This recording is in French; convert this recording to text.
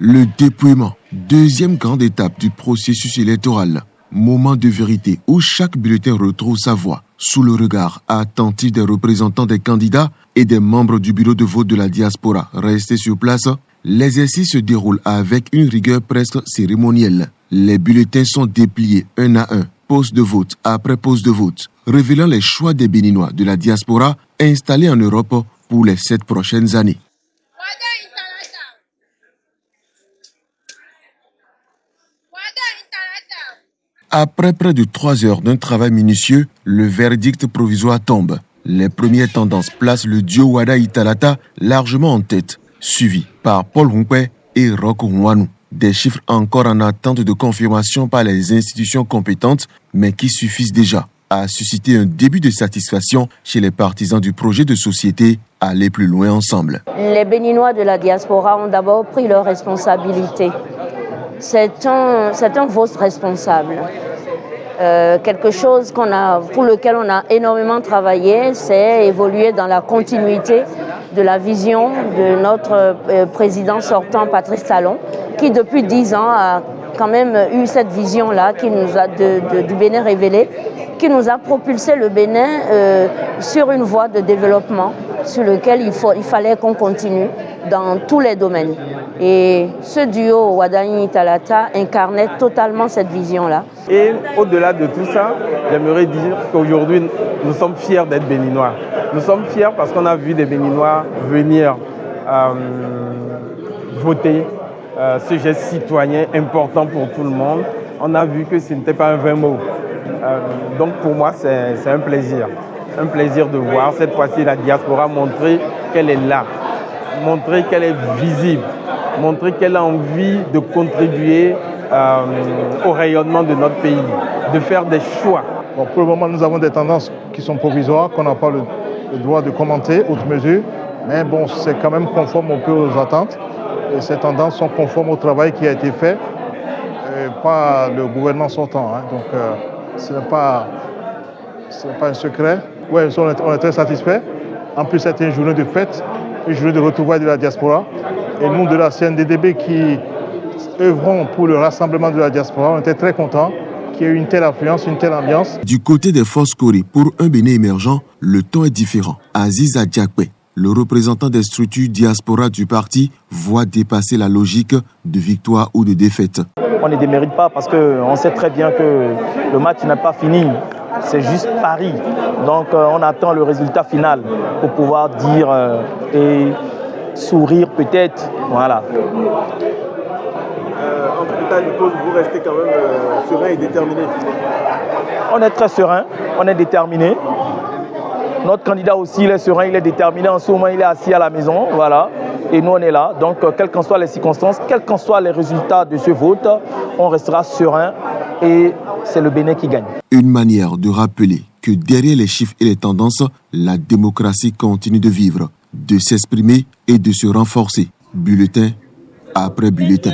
Le dépouillement, deuxième grande étape du processus électoral. Moment de vérité où chaque bulletin retrouve sa voix, sous le regard attentif des représentants des candidats et des membres du bureau de vote de la diaspora restés sur place. L'exercice se déroule avec une rigueur presque cérémonielle. Les bulletins sont dépliés un à un, pose de vote après pose de vote, révélant les choix des Béninois de la diaspora installés en Europe pour les 7 prochaines années. Après près de 3 heures d'un travail minutieux, le verdict provisoire tombe. Les premières tendances placent le duo Wada Italata largement en tête, suivi par Paul Hunkwe et Roch Ouanou. Des chiffres encore en attente de confirmation par les institutions compétentes, mais qui suffisent déjà à susciter un début de satisfaction chez les partisans du projet de société Aller plus loin ensemble. Les Béninois de la diaspora ont d'abord pris leurs responsabilités. C'est un vote responsable. Quelque chose pour lequel on a énormément travaillé, c'est évoluer dans la continuité de la vision de notre président sortant, Patrice Talon, qui depuis 10 ans a quand même eu cette vision-là qui nous a du Bénin révélé, qui nous a propulsé le Bénin sur une voie de développement sur lequel il fallait qu'on continue dans tous les domaines. Et ce duo Wadaini Italata incarnait totalement cette vision-là. Et au-delà de tout ça, j'aimerais dire qu'aujourd'hui, nous sommes fiers d'être Béninois. Nous sommes fiers parce qu'on a vu des Béninois venir voter ce geste citoyen important pour tout le monde. On a vu que ce n'était pas un vain mot. Donc pour moi, c'est un plaisir. Un plaisir de voir cette fois-ci la diaspora montrer qu'elle est là, montrer qu'elle est visible, montrer qu'elle a envie de contribuer au rayonnement de notre pays, de faire des choix. Bon, pour le moment, nous avons des tendances qui sont provisoires, qu'on n'a pas le droit de commenter, outre mesure, mais bon, c'est quand même conforme un peu aux attentes. Et ces tendances sont conformes au travail qui a été fait par le gouvernement sortant. Hein. Donc, ce n'est pas un secret. Oui, on est très satisfaits. En plus, c'était une journée de fête, une journée de retrouvailles de la diaspora. Et nous, de la CNDDB, qui œuvrons pour le rassemblement de la diaspora, on était très contents qu'il y ait une telle affluence, une telle ambiance. Du côté des forces Corée, pour un Bénin émergent, le ton est différent. Aziz Adjakwe, le représentant des structures diaspora du parti, voit dépasser la logique de victoire ou de défaite. On ne démérite pas parce qu'on sait très bien que le match n'est pas fini. C'est juste Paris. Donc on attend le résultat final pour pouvoir dire et sourire peut-être. Voilà. En tout cas, vous restez quand même serein et déterminé. On est très serein, on est déterminé. Notre candidat aussi, il est serein, il est déterminé. En ce moment, il est assis à la maison, voilà. Et nous, on est là. Donc, quelles qu'en soient les circonstances, quels qu'en soient les résultats de ce vote, on restera serein et c'est le Bénin qui gagne. Une manière de rappeler que derrière les chiffres et les tendances, la démocratie continue de vivre, de s'exprimer et de se renforcer, bulletin après bulletin.